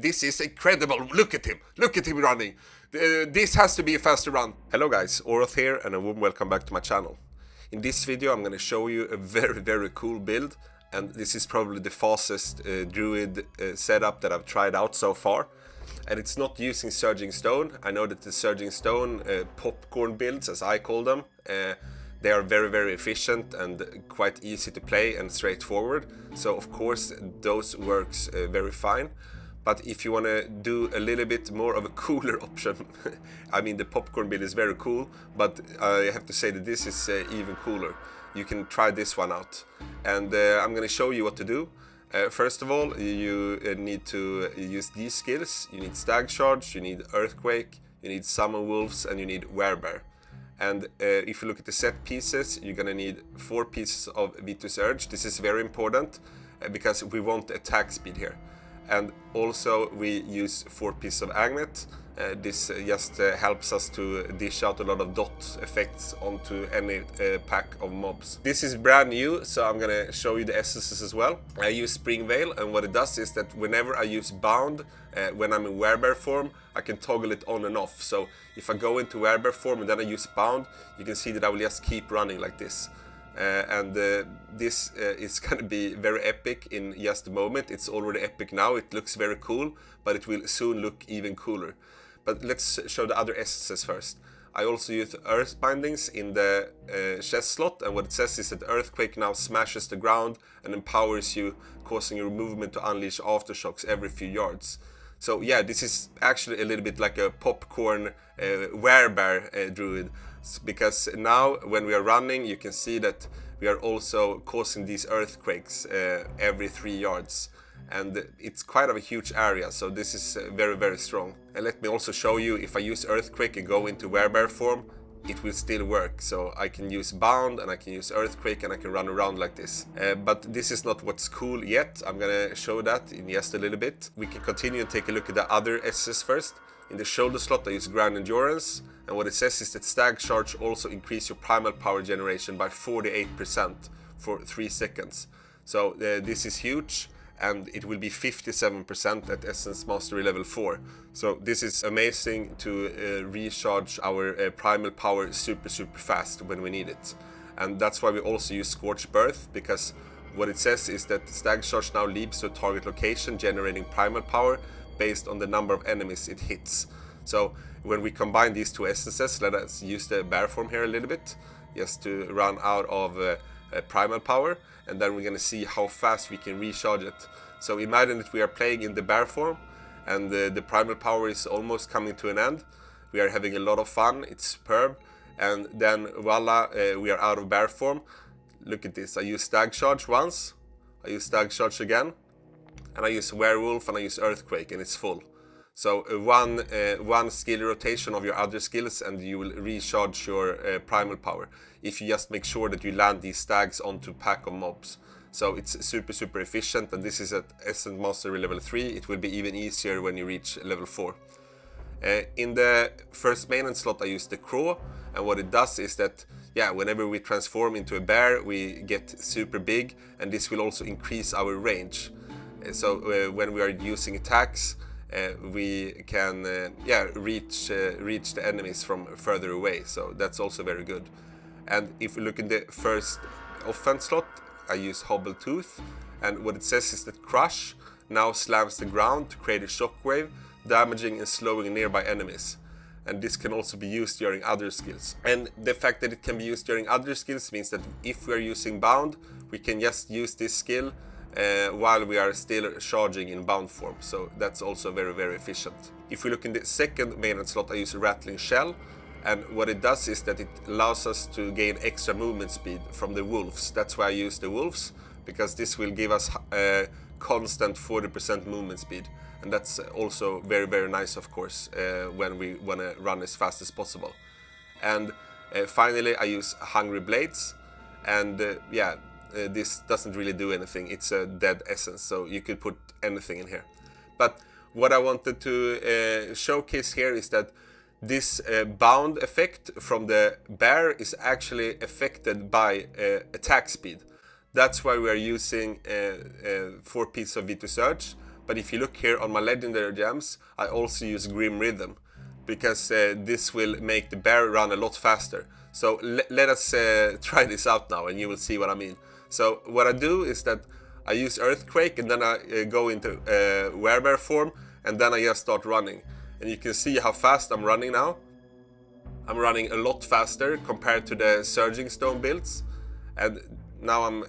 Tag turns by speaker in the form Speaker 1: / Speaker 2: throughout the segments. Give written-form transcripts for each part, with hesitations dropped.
Speaker 1: This is incredible. Look at him running. This has to be a faster run. Hello guys, Oroth here and a warm welcome back to my channel. In this video I'm going to show you a very cool build, and this is probably the fastest Druid setup that I've tried out so far. And it's not using Surging Stone. I know that the Surging Stone popcorn builds, as I call them, they are very efficient and quite easy to play and straightforward. So of course those works very fine. But if you want to do a little bit more of a cooler option, I mean the popcorn build is very cool, but I have to say that this is even cooler. You can try this one out. And I'm going to show you what to do. First of all, you need to use these skills. You need Stag Charge, you need Earthquake, you need Summon Wolves, and you need Wearbear. And if you look at the set pieces, you're going to need 4 pieces of Vitus Urge. This is very important because we want attack speed here. And also we use 4 pieces of Agnet. This just helps us to dish out a lot of dot effects onto any pack of mobs. This is brand new, so I'm gonna show you the essences as well. I use Spring Veil, and what it does is that whenever I use Bound, when I'm in Wearbear form, I can toggle it on and off. So if I go into Wearbear form and then I use Bound, you can see that I will just keep running like this. This is going to be very epic in just a moment. It's already epic now, it looks very cool, but it will soon look even cooler. But let's show the other essences first. I also use Earth Bindings in the chest slot, and what it says is that Earthquake now smashes the ground and empowers you, causing your movement to unleash aftershocks every few yards. So yeah, this is actually a little bit like a popcorn werebear druid, because now when we are running you can see that we are also causing these earthquakes every 3 yards, and it's quite of a huge area, so this is very strong. And let me also show you, if I use Earthquake and go into werebear form, it will still work. So I can use Bound and I can use Earthquake and I can run around like this. But this is not what's cool yet. I'm gonna show that in just a little bit. We can continue and take a look at the other S's first. In the shoulder slot I use Grand Endurance, and what it says is that Stag Charge also increase your primal power generation by 48% for 3 seconds. So this is huge, and it will be 57% at Essence Mastery level 4. So this is amazing to recharge our primal power super fast when we need it. And that's why we also use Scorched Birth, because what it says is that Stag Charge now leaps to a target location, generating primal power based on the number of enemies it hits. So when we combine these 2 essences, let us use the bear form here a little bit, just to run out of primal power, and then we're gonna see how fast we can recharge it. So imagine that we are playing in the bear form, and the primal power is almost coming to an end. We are having a lot of fun, it's superb, and then voila, we are out of bear form. Look at this, I use Stag Charge once, I use Stag Charge again, and I use Werewolf and I use Earthquake, and it's full. So one skill rotation of your other skills and you will recharge your primal power, if you just make sure that you land these stags onto a pack of mobs. So it's super efficient, and this is at Essence Mastery level 3. It will be even easier when you reach level 4. In the first maintenance slot I use the Crow, and what it does is that, yeah, whenever we transform into a bear we get super big, and this will also increase our range. So when we are using attacks, we can reach the enemies from further away, so that's also very good. And if we look in the first offense slot, I use Hobble Tooth, and what it says is that Crush now slams the ground to create a shockwave, damaging and slowing nearby enemies. And this can also be used during other skills. And the fact that it can be used during other skills means that if we are using Bound, we can just use this skill while we are still charging in Bound form, so that's also very efficient. If we look in the second maintenance slot, I use Rattling Shell, and what it does is that it allows us to gain extra movement speed from the wolves. That's why I use the wolves, because this will give us constant 40% movement speed, and that's also very nice, of course, when we want to run as fast as possible. And finally I use Hungry Blades, and this doesn't really do anything. It's a dead essence, so you could put anything in here. But what I wanted to showcase here is that this bound effect from the bear is actually affected by attack speed. That's why we are using 4 pieces of Vitus Urge, But if you look here on my legendary gems, I also use Grim Rhythm, because this will make the bear run a lot faster. So let us try this out now, and you will see what I mean. So what I do is that I use Earthquake, and then I go into wearbear form, and then I just start running. And you can see how fast I'm running now. I'm running a lot faster compared to the Surging Stone builds. And now I'm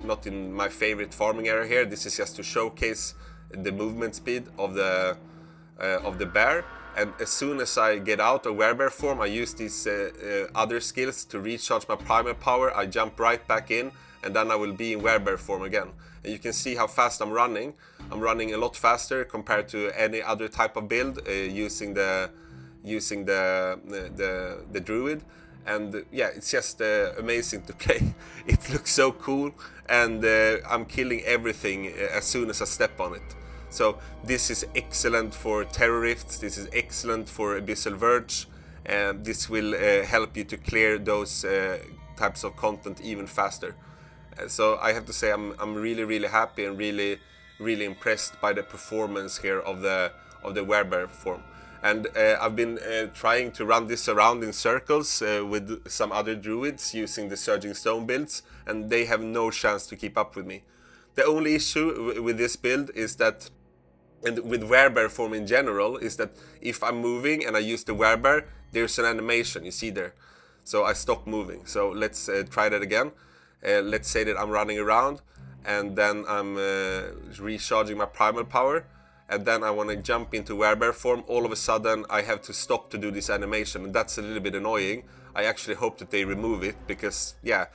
Speaker 1: not in my favorite farming area here. This is just to showcase the movement speed of the bear. And as soon as I get out of wearbear form, I use these other skills to recharge my primal power. I jump right back in, and then I will be in wearbear form again. And you can see how fast I'm running. I'm running a lot faster compared to any other type of build using the druid. And yeah, it's just amazing to play. It looks so cool, and I'm killing everything as soon as I step on it. So this is excellent for Terror Rifts, this is excellent for Abyssal Verge, and this will help you to clear those types of content even faster. So I have to say I'm really happy and really impressed by the performance here of the wearbear form. And I've been trying to run this around in circles with some other druids using the Surging Stone builds, and they have no chance to keep up with me. The only issue with this build is that, and with wearbear form in general, is that if I'm moving and I use the wearbear, there's an animation, you see there. So I stop moving. So let's try that again. Let's say that I'm running around, and then I'm recharging my primal power, and then I want to jump into wearbear form. All of a sudden I have to stop to do this animation, and that's a little bit annoying. I actually hope that they remove it, because yeah,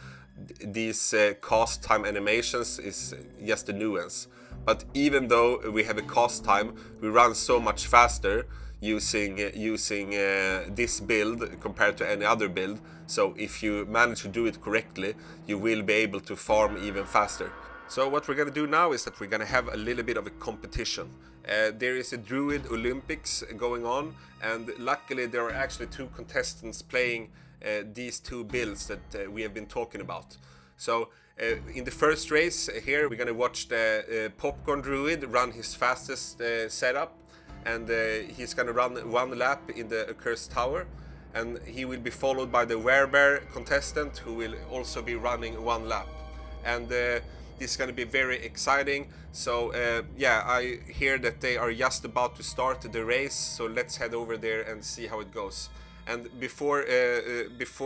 Speaker 1: these cast time animations is just a nuance. But even though we have a cast time, we run so much faster using this build compared to any other build. So if you manage to do it correctly, you will be able to farm even faster. So what we're gonna do now is that we're gonna have a little bit of a competition. There is a Druid Olympics going on, and luckily there are actually 2 contestants playing these 2 builds that we have been talking about. So in the first race here, we're gonna watch the Popcorn Druid run his fastest setup, and he's gonna run 1 lap in the Accursed Tower, and he will be followed by the wearbear contestant, who will also be running 1 lap. And this is going to be very exciting. So yeah, I hear that they are just about to start the race, so let's head over there and see how it goes. And before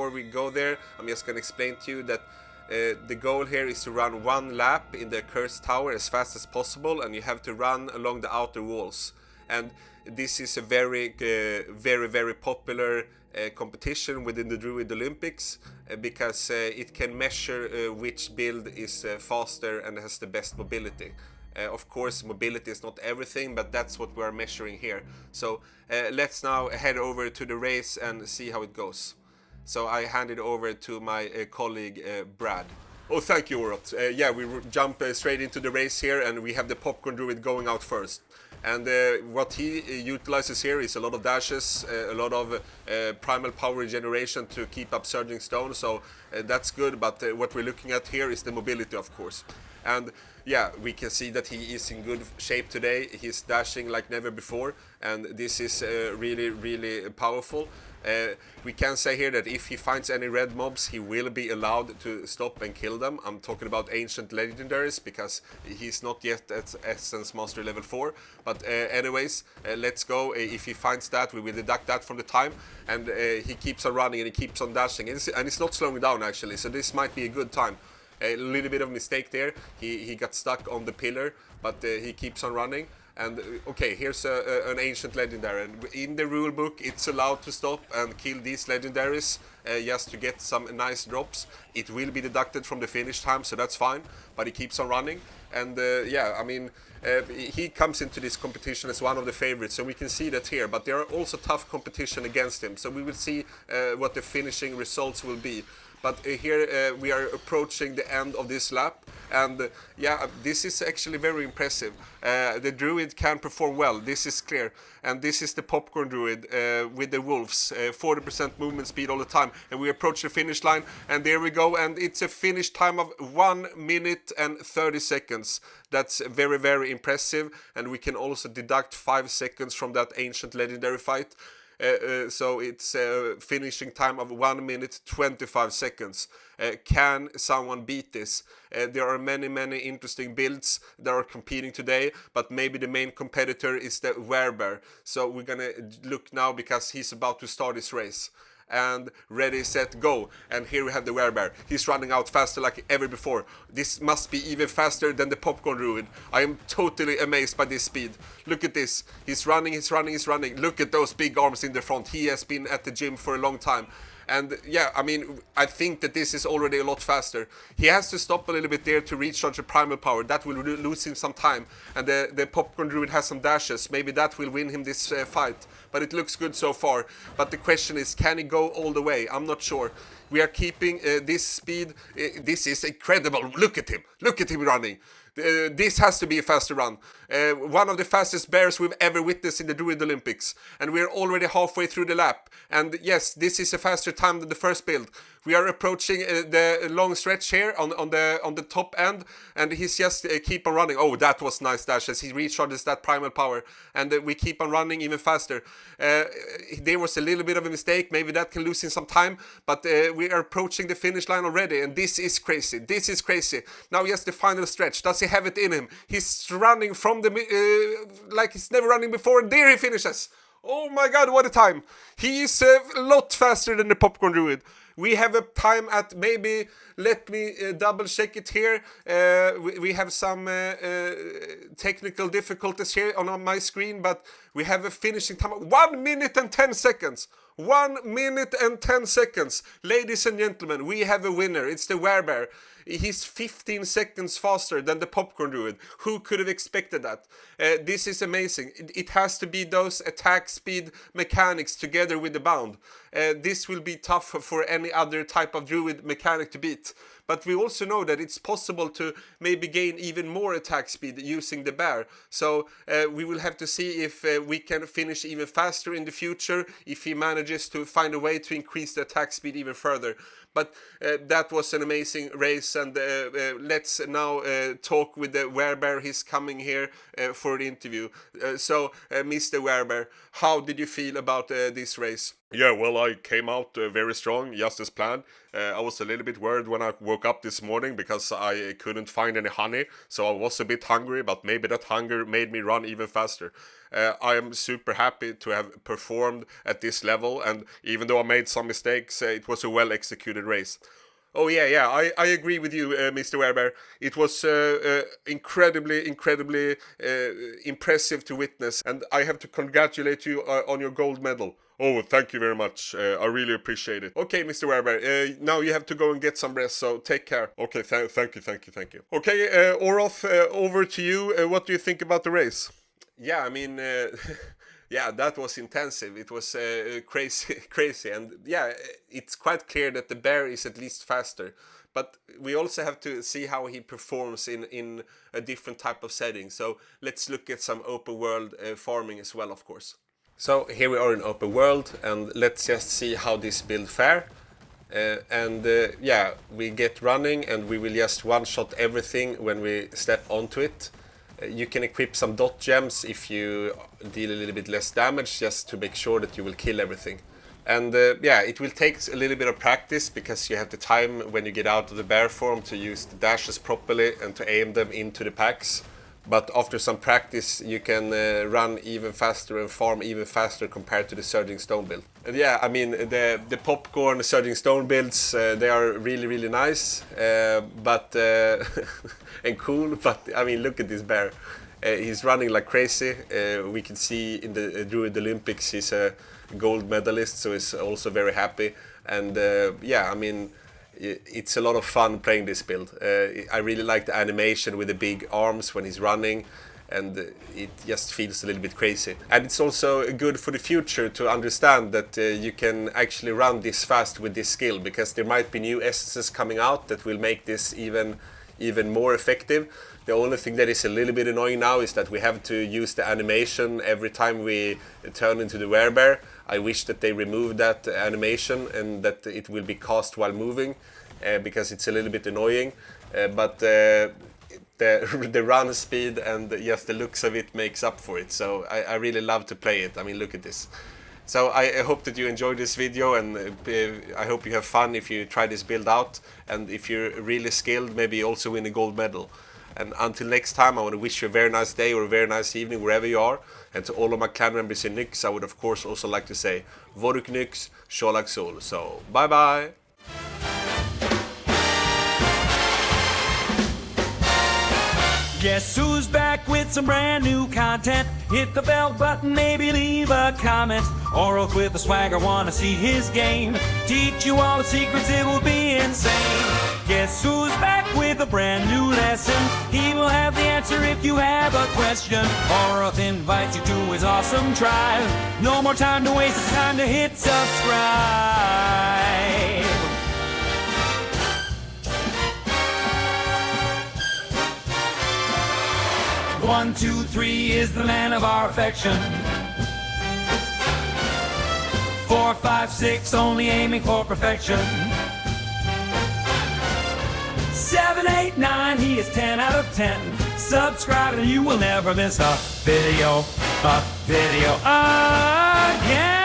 Speaker 1: we go there, I'm just going to explain to you that the goal here is to run 1 lap in the Cursed Tower as fast as possible, and you have to run along the outer walls. And this is a very popular competition within the Druid Olympics, because it can measure which build is faster and has the best mobility. Of course, mobility is not everything, but that's what we are measuring here. So let's now head over to the race and see how it goes. So I hand it over to my colleague Brad. Oh, thank you, Orot. Yeah, we jump straight into the race here, and we have the Popcorn Druid going out first. And what he utilizes here is a lot of dashes, a lot of primal power regeneration to keep up Surging Stone, so that's good, but what we're looking at here is the mobility, of course. And yeah, we can see that he is in good shape today. He's dashing like never before, and this is really powerful. We can say here that if he finds any red mobs, he will be allowed to stop and kill them. I'm talking about ancient legendaries, because he's not yet at Essence Master level 4. But anyways, let's go. If he finds that, we will deduct that from the time. And he keeps on running and he keeps on dashing. And it's not slowing down, actually, so this might be a good time. A little bit of mistake there. He got stuck on the pillar, but he keeps on running. And okay, here's an ancient legendary, and in the rulebook it's allowed to stop and kill these legendaries just to get some nice drops. It will be deducted from the finish time, so that's fine, but he keeps on running. And yeah, I mean, he comes into this competition as one of the favorites, so we can see that here, but there are also tough competition against him, so we will see what the finishing results will be. But here we are approaching the end of this lap, And yeah, this is actually very impressive. The Druid can perform well, this is clear. And this is the Popcorn Druid with the wolves, 40% movement speed all the time. And we approach the finish line, and there we go. And it's a finish time of 1 minute and 30 seconds. That's very, very impressive. And we can also deduct 5 seconds from that ancient legendary fight. So it's a finishing time of 1 minute 25 seconds. Can someone beat this? There are many interesting builds that are competing today, but maybe the main competitor is the wearbear. So we're gonna look now because he's about to start his race. And ready, set, go. And here we have the wearbear. He's running out faster like ever before. This must be even faster than the Popcorn Druid. I am totally amazed by this speed. Look at this. He's running. Look at those big arms in the front. He has been at the gym for a long time. And yeah, I mean, I think that this is already a lot faster. He has to stop a little bit there to recharge the primal power. That will lose him some time. And the Popcorn Druid has some dashes. Maybe that will win him this fight. But it looks good so far. But the question is, can he go all the way? I'm not sure. We are keeping this speed. This is incredible. Look at him. Look at him running. This has to be a faster run. One of the fastest bears we've ever witnessed in the Druid Olympics. And we're already halfway through the lap. And yes, this is a faster time than the first build. We are approaching the long stretch here on the top end. And he's just keep on running. Oh, that was nice dashes. He recharges that primal power. And we keep on running even faster. There was a little bit of a mistake. Maybe that can lose him some time. But we are approaching the finish line already. And this is crazy. This is crazy. Now just the final stretch. Does he have it in him? He's running from the like he's never running before, and there he finishes. Oh my god, what a time. He is a lot faster than the Popcorn Druid. We have a time at maybe, let me double check it here. We have some technical difficulties here on my screen, but we have a finishing time of 1 minute and 10 seconds. 1 minute and 10 seconds. Ladies and gentlemen, we have a winner. It's the wearbear. He's 15 seconds faster than the Popcorn Druid. Who could have expected that? This is amazing. It has to be those attack speed mechanics together with the bound. This will be tough for any other type of Druid mechanic to beat. But we also know that it's possible to maybe gain even more attack speed using the bear. So we will have to see if we can finish even faster in the future, if he manages to find a way to increase the attack speed even further. But that was an amazing race, and let's now talk with the wearbear. He's coming here for the interview. So, Mr. Wearbear, how did you feel about this race?
Speaker 2: Yeah, well, I came out very strong, just as planned. I was a little bit worried when I woke up this morning because I couldn't find any honey, so I was a bit hungry, but maybe that hunger made me run even faster. I am super happy to have performed at this level, and even though I made some mistakes, it was a well-executed race. Oh yeah, I agree with you, Mr. Wearbear. It was incredibly impressive to witness, and I have to congratulate you on your gold medal. Oh, thank you very much. I really appreciate it. Okay, Mr. Wearbear, now you have to go and get some rest, so take care. Okay, thank you. Okay, Oroth, over to you. What do you think about the race?
Speaker 1: Yeah, I mean, yeah, that was intensive. It was crazy, and yeah, it's quite clear that the bear is at least faster. But we also have to see how he performs in a different type of setting. So let's look at some open world farming as well, of course. So here we are in open world, and let's just see how this build fare. Yeah, we get running, and we will just one-shot everything when we step onto it. You can equip some dot gems if you deal a little bit less damage, just to make sure that you will kill everything. And yeah, it will take a little bit of practice, because you have the time when you get out of the bear form to use the dashes properly and to aim them into the packs. But after some practice, you can run even faster and farm even faster compared to the Surging Stone build. And yeah, I mean, the Popcorn Surging Stone builds, they are really nice, but and cool. But I mean, look at this bear. He's running like crazy. We can see in the Druid Olympics he's a gold medalist, so he's also very happy. And yeah, I mean, it's a lot of fun playing this build. I really like the animation with the big arms when he's running, and it just feels a little bit crazy. And it's also good for the future to understand that you can actually run this fast with this skill, because there might be new essences coming out that will make this even even more effective. The only thing that is a little bit annoying now is that we have to use the animation every time we turn into the werebear. I wish that they removed that animation and that it will be cast while moving, because it's a little bit annoying. But the run speed and just the looks of it makes up for it. So I really love to play it. I mean, look at this. So I hope that you enjoyed this video, and I hope you have fun if you try this build out, and if you're really skilled, maybe also win a gold medal. And until next time, I want to wish you a very nice day or a very nice evening wherever you are. And to all of my clan members in Nyx, I would of course also like to say Voruk Nyx, Sholak Sol. So bye bye!
Speaker 3: Guess who's back with some brand new content? Hit the bell button, maybe leave a comment. Oroth with a swagger, wanna see his game. Teach you all the secrets, it will be insane. Guess who's back with a brand new lesson? He will have the answer if you have a question. Oroth invites you to his awesome tribe. No more time to waste, it's time to hit subscribe. 1, 2, 3 is the man of our affection. 4, 5, 6 only aiming for perfection. 7, 8, 9 he is 10 out of 10. Subscribe and you will never miss a video again.